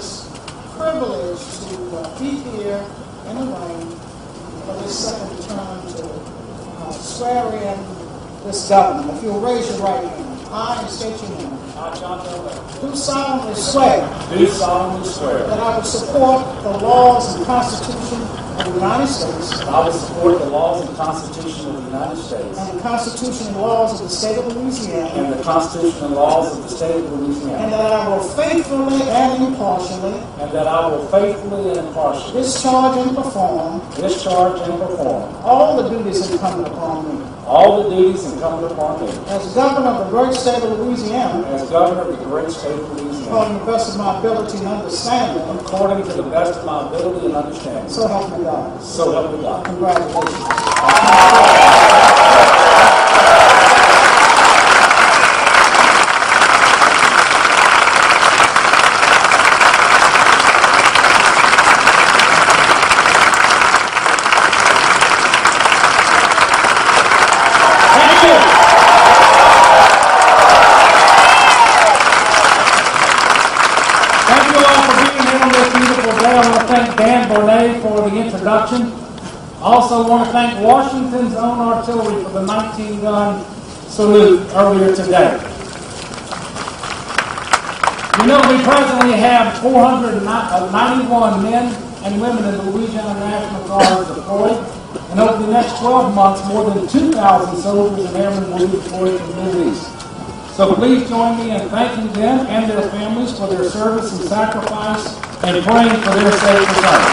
this privilege to be here in the rain for this second term to swear in this governor. If you'll raise your right hand. I, and state your name. I, John Bell, do solemnly swear that I will support the laws and Constitution of the United States I will support the laws and Constitution of the United States and the Constitution and laws of the state of Louisiana, and the Constitution and laws of the state of Louisiana, and that I will faithfully and impartially discharge and perform all the duties incumbent upon me as governor of the great state of Louisiana, according to the best of my ability and understanding. So help me God. So help me God. Congratulations. For the introduction. I also want to thank Washington's own artillery for the 19-gun salute earlier today. You know, we presently have 491 men and women in the Louisiana National Guard deployed, and over the next 12 months, more than 2,000 soldiers and airmen will be deployed to the Middle East. So please join me in thanking them and their families for their service and sacrifice, and praying for their safe return.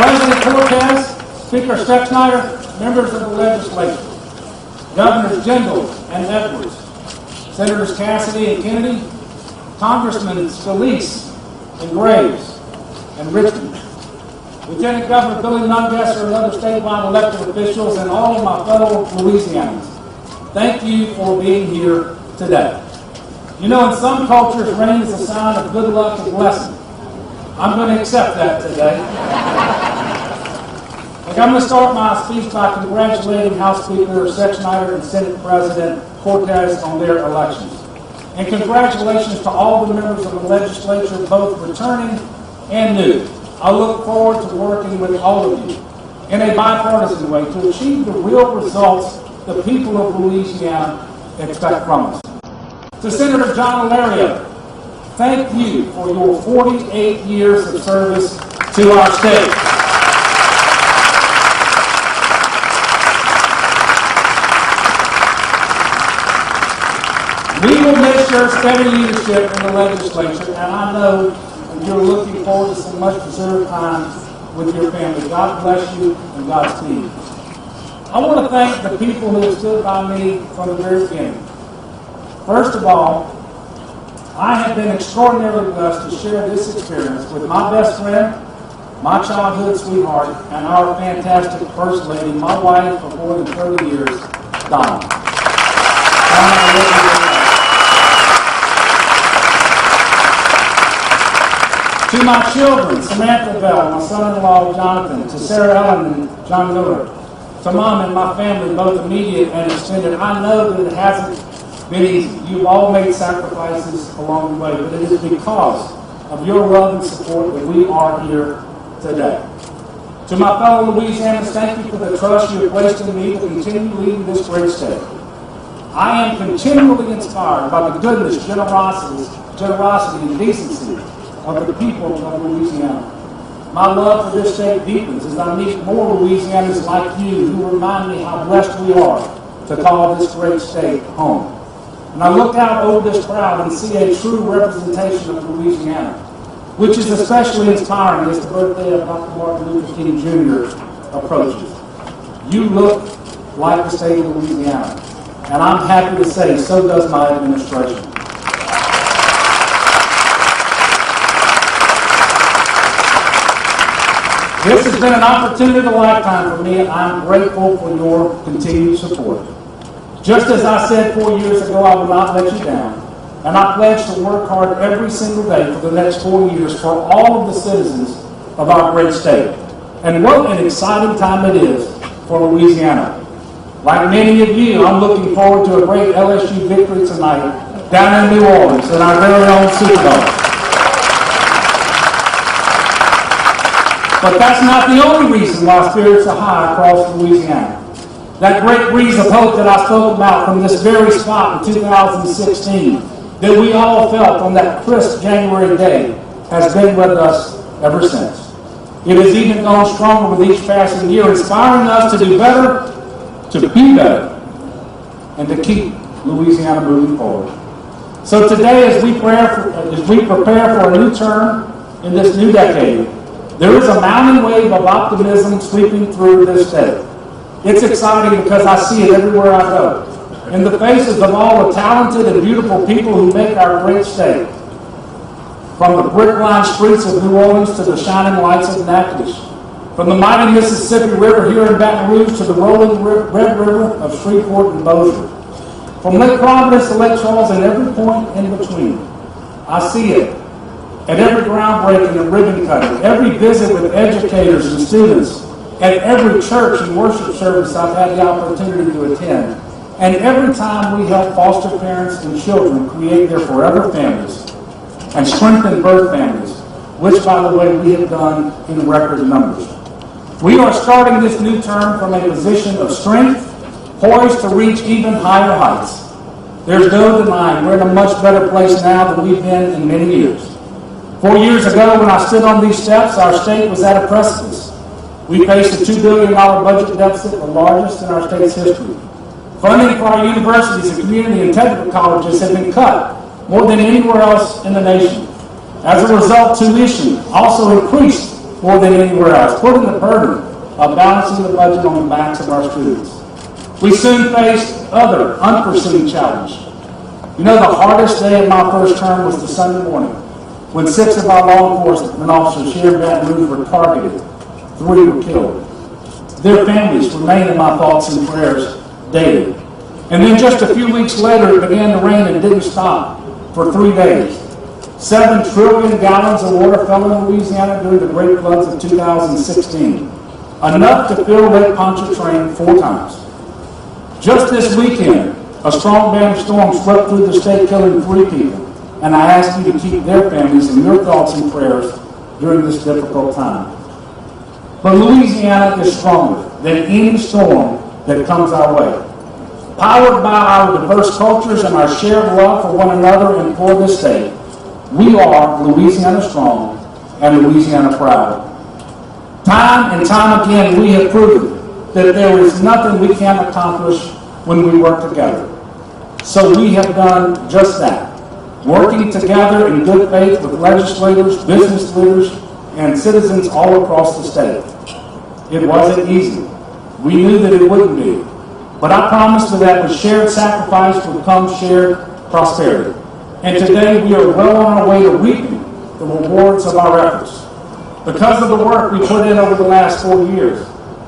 President Cortez, Speaker Sexsnyder, members of the legislature, Governors Jindal and Edwards, Senators Cassidy and Kennedy, Congressmen Scalise and Graves and Richmond, Lieutenant Governor Billy Nungesser and other statewide elected officials, and all of my fellow Louisianians, thank you for being here today. You know, in some cultures, rain is a sign of good luck and blessing. I'm going to accept that today. I'm going to start my speech by congratulating House Speaker Sexsnyder and Senate President Cortez on their elections. And congratulations to all the members of the legislature, both returning and new. I look forward to working with all of you in a bipartisan way to achieve the real results the people of Louisiana expect from us. To Senator John Alario, thank you for your 48 years of service to our state. We will miss your steady leadership in the legislature, and I know you're looking forward to some much-deserved time with your family. God bless you, and Godspeed. I want to thank the people who have stood by me from the very beginning. First of all, I have been extraordinarily blessed to share this experience with my best friend, my childhood sweetheart, and our fantastic First Lady, my wife for more than 30 years, Donna. To my children, Samantha Bell, my son-in-law, Jonathan, to Sarah Ellen and John Miller, to Mom and my family, both immediate and extended, I know that it hasn't been easy. You've all made sacrifices along the way, but it is because of your love and support that we are here today. To my fellow Louisianans, thank you for the trust you have placed in me to continue leading this great state. I am continually inspired by the goodness, generosity, and decency of the people of Louisiana. My love for this state deepens as I meet more Louisianans like you who remind me how blessed we are to call this great state home. And I look out over this crowd and see a true representation of Louisiana, which is especially inspiring as the birthday of Dr. Martin Luther King Jr. approaches. You look like the state of Louisiana, and I'm happy to say so does my administration. This has been an opportunity of a lifetime for me, and I'm grateful for your continued support. Just as I said 4 years ago, I will not let you down, and I pledge to work hard every single day for the next 4 years for all of the citizens of our great state. And what an exciting time it is for Louisiana. Like many of you, I'm looking forward to a great LSU victory tonight down in New Orleans in our very own Super Bowl. But that's not the only reason why spirits are high across Louisiana. That great breeze of hope that I spoke about from this very spot in 2016 that we all felt on that crisp January day has been with us ever since. It has even gone stronger with each passing year, inspiring us to do better, to be better, and to keep Louisiana moving forward. So today, as we prepare for a new term in this new decade, there is a mounting wave of optimism sweeping through this state. It's exciting because I see it everywhere I go, in the faces of all the talented and beautiful people who make our great state. From the brick-lined streets of New Orleans to the shining lights of Natchitoches, from the mighty Mississippi River here in Baton Rouge to the rolling Red River of Shreveport and Bossier, from Lake Providence to Lake Charles and every point in between. I see it at every groundbreaking and ribbon cutting, every visit with educators and students, at every church and worship service I've had the opportunity to attend, and every time we help foster parents and children create their forever families and strengthen birth families, which, by the way, we have done in record numbers. We are starting this new term from a position of strength, poised to reach even higher heights. There's no denying we're in a much better place now than we've been in many years. 4 years ago, when I stood on these steps, our state was at a precipice. We faced a $2 billion budget deficit, the largest in our state's history. Funding for our universities and community and technical colleges had been cut more than anywhere else in the nation. As a result, tuition also increased more than anywhere else, putting the burden of balancing the budget on the backs of our students. We soon faced other unforeseen challenges. You know, the hardest day of my first term was the Sunday morning, when 6 of our law enforcement officers here in Baton Rouge were targeted. 3 were killed. Their families remain in my thoughts and prayers daily. And then just a few weeks later, it began to rain and didn't stop for 3 days. 7 trillion gallons of water fell in Louisiana during the great floods of 2016, enough to fill Lake Pontchartrain 4 times. Just this weekend, a strong band of storm swept through the state, killing 3 people, and I ask you to keep their families in your thoughts and prayers during this difficult time. But Louisiana is stronger than any storm that comes our way. Powered by our diverse cultures and our shared love for one another and for this state, we are Louisiana strong and Louisiana proud. Time and time again, we have proven that there is nothing we can't accomplish when we work together. So we have done just that, working together in good faith with legislators, business leaders, and citizens all across the state. It wasn't easy. We knew that it wouldn't be. But I promised that with shared sacrifice would come shared prosperity. And today we are well on our way to reaping the rewards of our efforts. Because of the work we put in over the last 4 years,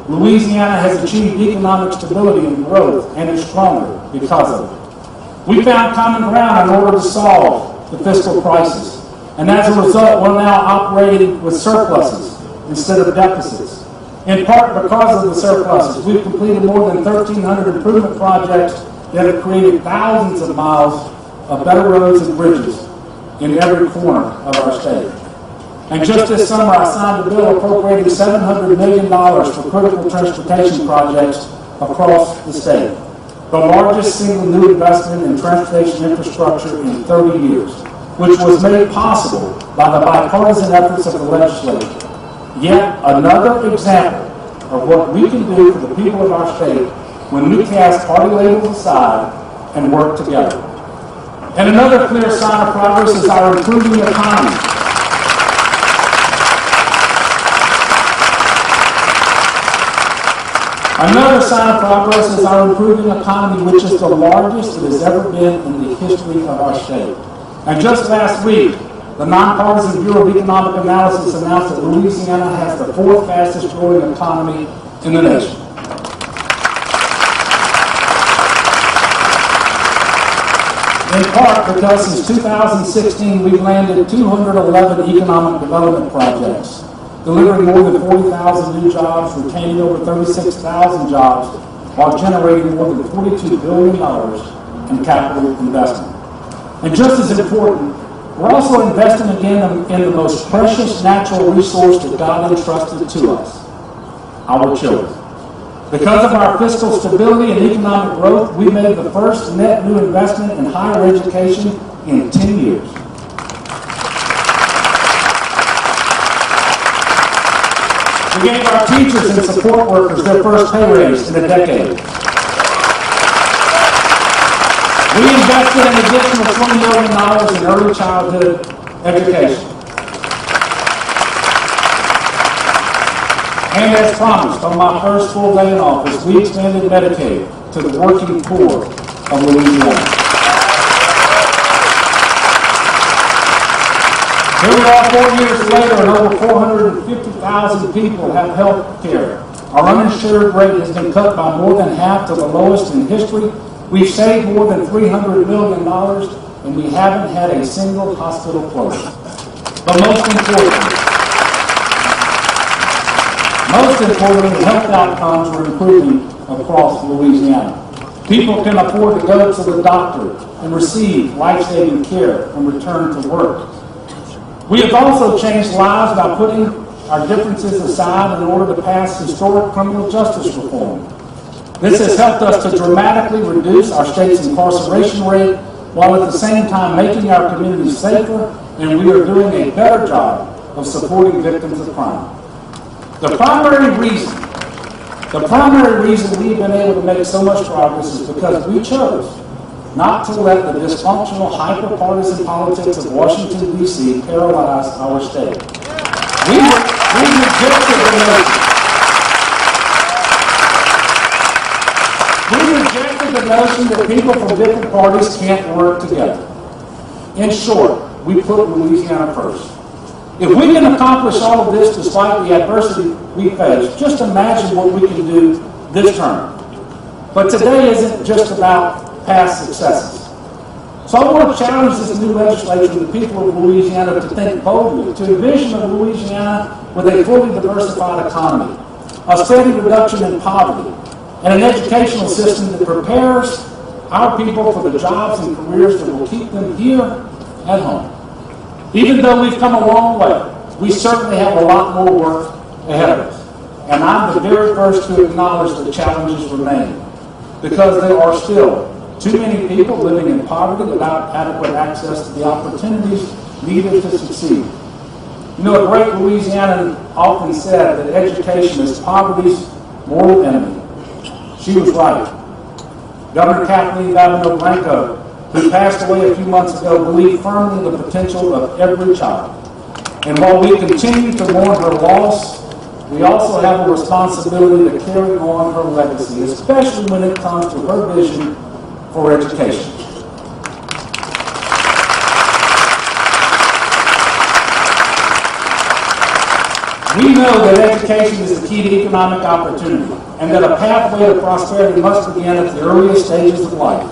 Louisiana has achieved economic stability and growth and is stronger because of it. We found common ground in order to solve the fiscal crisis. And as a result, we're now operating with surpluses instead of deficits. In part because of the surpluses, we've completed more than 1,300 improvement projects that have created thousands of miles of better roads and bridges in every corner of our state. And just this summer, I signed a bill appropriating $700 million for critical transportation projects across the state, the largest single new investment in transportation infrastructure in 30 years, which was made possible by the bipartisan efforts of the legislature. Yet another example of what we can do for the people of our state when we cast party labels aside and work together. And another clear sign of progress is our improving economy. Another sign of progress is our improving economy, which is the largest it has ever been in the history of our state. And just last week, the Nonpartisan Bureau of Economic Analysis announced that Louisiana has the 4th fastest growing economy in the nation. In part because since 2016, we've landed 211 economic development projects delivering more than 40,000 new jobs, retaining over 36,000 jobs, while generating more than $42 billion in capital investment. And just as important, we're also investing again in the most precious natural resource that God entrusted to us, our children. Because of our fiscal stability and economic growth, we made the first net new investment in higher education in 10 years. We gave our teachers and support workers their first pay raise in a decade. We invested an additional $20 million in early childhood education. And as promised, on my first full day in office, we expanded Medicaid to the working poor of Louisiana. Here we are 4 years later, and over 450,000 people have health care. Our uninsured rate has been cut by more than half to the lowest in history. We've saved more than $300 million, and we haven't had a single hospital closure. But most importantly, health outcomes are improving across Louisiana. People can afford to go to the doctor and receive life-saving care and return to work. We have also changed lives by putting our differences aside in order to pass historic criminal justice reform. This has helped us to dramatically reduce our state's incarceration rate, while at the same time making our communities safer, and we are doing a better job of supporting victims of crime. The primary reason we've been able to make so much progress is because we chose not to let the dysfunctional, hyper-partisan politics of Washington, D.C. paralyze our state. We rejected the notion that people from different parties can't work together. In short, we put Louisiana first. If we can accomplish all of this despite the adversity we face, just imagine what we can do this term. But today isn't just about past successes. So I want to challenge this new legislature and the people of Louisiana to think boldly, to envision a Louisiana with a fully diversified economy, a steady reduction in poverty, and an educational system that prepares our people for the jobs and careers that will keep them here at home. Even though we've come a long way, we certainly have a lot more work ahead of us. And I'm the very first to acknowledge the challenges remain, because there are still too many people living in poverty without adequate access to the opportunities needed to succeed. You know, a great Louisianan often said that education is poverty's mortal enemy. She was right. Governor Kathleen Blanco, who passed away a few months ago, believed firmly in the potential of every child. And while we continue to mourn her loss, we also have a responsibility to carry on her legacy, especially when it comes to her vision for education. We know that education is the key to economic opportunity, and that a pathway to prosperity must begin at the earliest stages of life.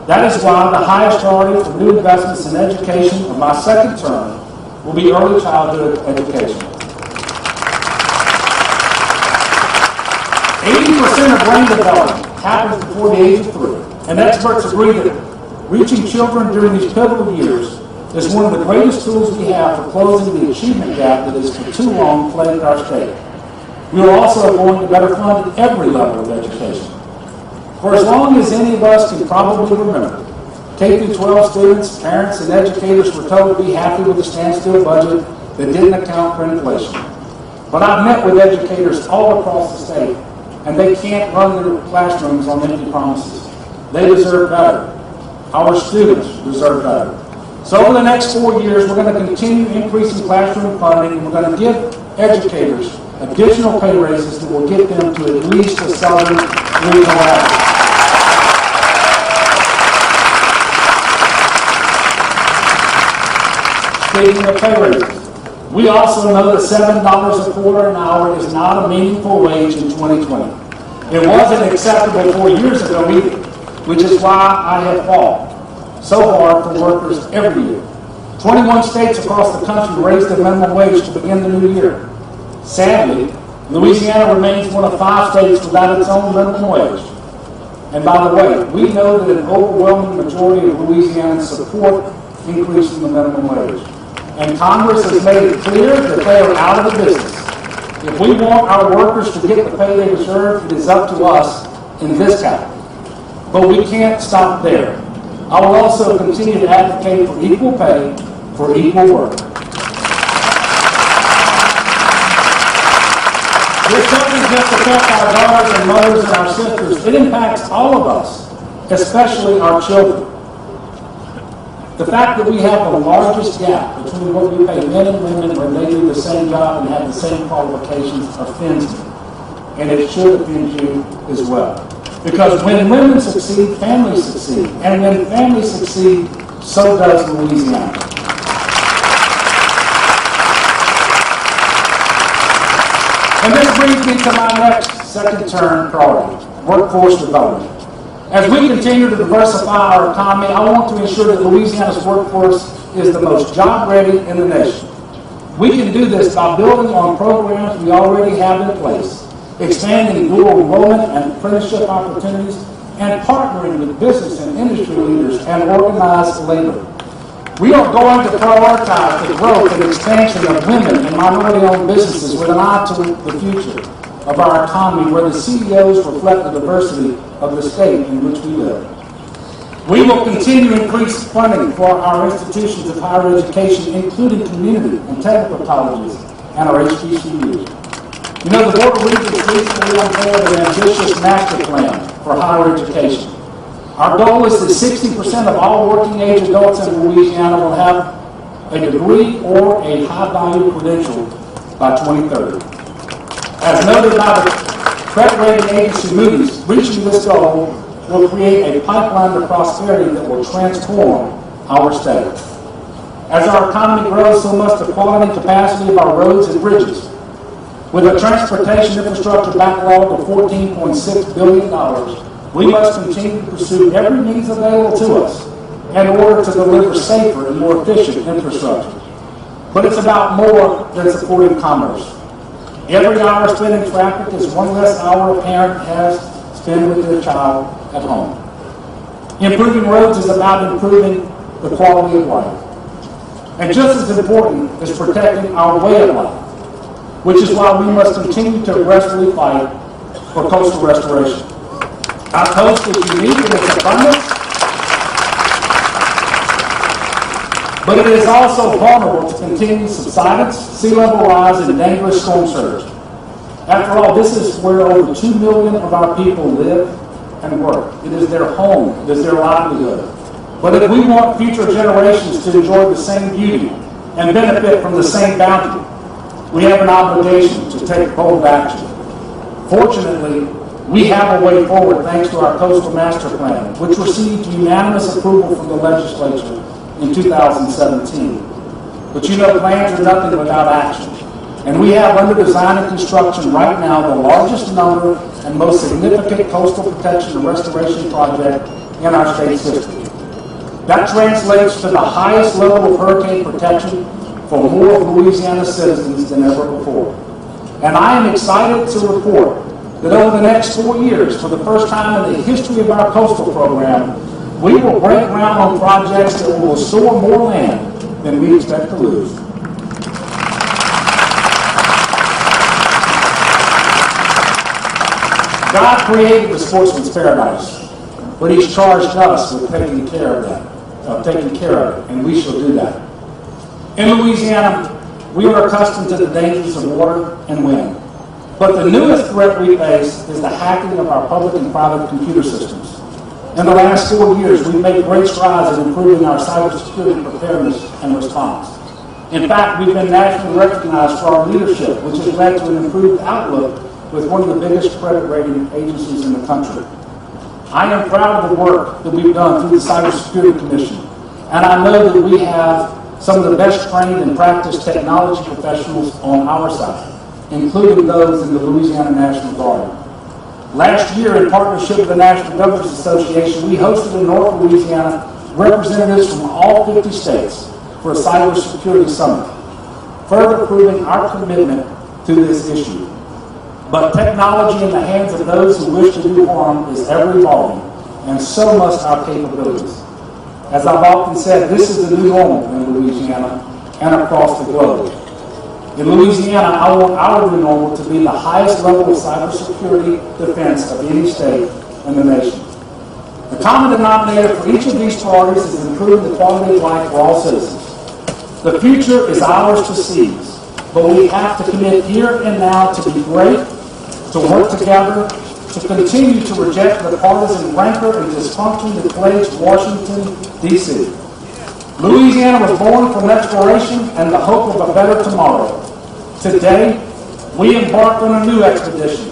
That is why the highest priority for new investments in education of my second term will be early childhood education. 80% of brain development happens before the age of 3, and experts agree that reaching children during these pivotal years is one of the greatest tools we have for closing the achievement gap that has for too long plagued our state. We are also going to better fund every level of education. For as long as any of us can probably remember, K-12 students, parents, and educators were told to be happy with a standstill budget that didn't account for inflation. But I've met with educators all across the state, and they can't run their classrooms on empty promises. They deserve better. Our students deserve better. So over the next 4 years, we're going to continue increasing classroom funding, and we're going to give educators additional pay raises that will get them to at least the Southern regional average. Speaking of pay raises, we also know that $7 a quarter an hour is not a meaningful wage in 2020. It wasn't acceptable 4 years ago either, which is why I have fought so hard for workers every year. 21 states across the country raised the minimum wage to begin the new year. Sadly, Louisiana remains one of 5 states without its own minimum wage. And by the way, we know that an overwhelming majority of Louisianans support increasing the minimum wage. And Congress has made it clear that they are out of the business. If we want our workers to get the pay they deserve, it is up to us in this capital. But we can't stop there. I will also continue to advocate for equal pay for equal work. This doesn't just affect our daughters and mothers and our sisters. It impacts all of us, especially our children. The fact that we have the largest gap between what we pay men and women when they do the same job and have the same qualifications offends me. And it should offend you as well. Because when women succeed, families succeed. And when families succeed, so does Louisiana. And this brings me to my next second-term priority, workforce development. As we continue to diversify our economy, I want to ensure that Louisiana's workforce is the most job-ready in the nation. We can do this by building on programs we already have in place, expanding dual enrollment and apprenticeship opportunities, and partnering with business and industry leaders and organized labor. We are going to prioritize the growth and expansion of women and minority-owned businesses with an eye to the future of our economy, where the CEOs reflect the diversity of the state in which we live. We will continue to increase funding for our institutions of higher education, including community and technical colleges and our HBCUs. You know, the Board of Regents recently unveiled an ambitious master plan for higher education. Our goal is that 60% of all working-age adults in Louisiana will have a degree or a high-value credential by 2030. As noted by the credit rating agency Moody's, reaching this goal will create a pipeline to prosperity that will transform our state. As our economy grows, so must the quality and capacity of our roads and bridges. With a transportation infrastructure backlog of $14.6 billion, we must continue to pursue every means available to us in order to deliver safer and more efficient infrastructure. But it's about more than supporting commerce. Every hour spent in traffic is one less hour a parent has spent with their child at home. Improving roads is about improving the quality of life. And just as important is protecting our way of life, which is why we must continue to aggressively fight for coastal restoration. Our coast is unique in its abundance, but it is also vulnerable to continued subsidence, sea level rise, and dangerous storm surge. After all, this is where over 2 million of our people live and work. It is their home. It is their livelihood. But if we want future generations to enjoy the same beauty and benefit from the same bounty, we have an obligation to take bold action. Fortunately, we have a way forward thanks to our Coastal Master Plan, which received unanimous approval from the legislature in 2017. But you know, plans are nothing without action. And we have under design and construction right now the largest number and most significant coastal protection and restoration project in our state's history. That translates to the highest level of hurricane protection for more of Louisiana's citizens than ever before. And I am excited to report that over the next 4 years, for the first time in the history of our coastal program, we will break ground on projects that will restore more land than we expect to lose. God created the sportsman's paradise, but He's charged us with taking care of it, and we shall do that. In Louisiana, we are accustomed to the dangers of water and wind. But the newest threat we face is the hacking of our public and private computer systems. In the last 4 years, we've made great strides in improving our cybersecurity preparedness and response. In fact, we've been nationally recognized for our leadership, which has led to an improved outlook with one of the biggest credit rating agencies in the country. I am proud of the work that we've done through the Cybersecurity Commission, and I know that we have some of the best trained and practiced technology professionals on our side, including those in the Louisiana National Guard. Last year, in partnership with the National Governors Association, we hosted in North Louisiana representatives from all 50 states for a cybersecurity summit, further proving our commitment to this issue. But technology in the hands of those who wish to do harm is ever evolving, and so must our capabilities. As I've often said, this is the new normal in Louisiana and across the globe. In Louisiana, I want our new normal to be the highest level of cybersecurity defense of any state in the nation. The common denominator for each of these priorities is improving the quality of life for all citizens. The future is ours to seize, but we have to commit here and now to be great, to work together, to continue to reject the partisan rancor and dysfunction that plagues Washington, D.C. Louisiana was born from exploration and the hope of a better tomorrow. Today, we embark on a new expedition,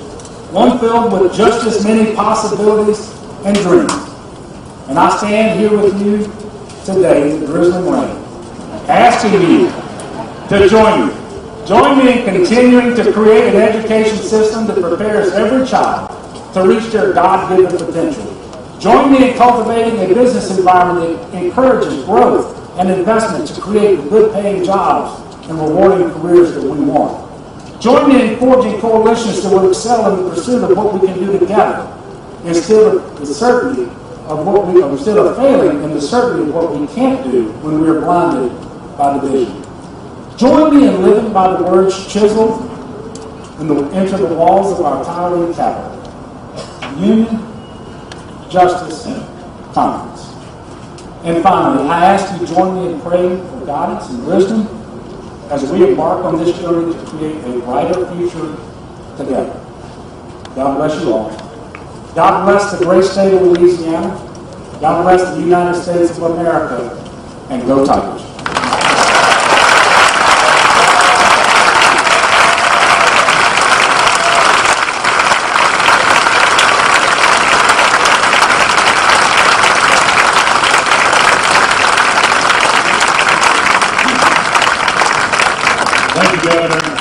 one filled with just as many possibilities and dreams. And I stand here with you today in the drizzling rain, asking you to join me. Join me in continuing to create an education system that prepares every child to reach their God-given potential. Join me in cultivating a business environment that encourages growth and investment to create good-paying jobs and rewarding careers that we want. Join me in forging coalitions that will excel in the pursuit of what we can do together, instead of the certainty of what we, instead of failing in the certainty of what we can't do when we are blinded by division. Join me in living by the words chiseled into the walls of our towering capital: union, justice, confidence. And finally, I ask you to join me in praying for guidance and wisdom as we embark on this journey to create a brighter future together. God bless you all. God bless the great state of Louisiana. God bless the United States of America. And go Tigers. Thank you, Governor.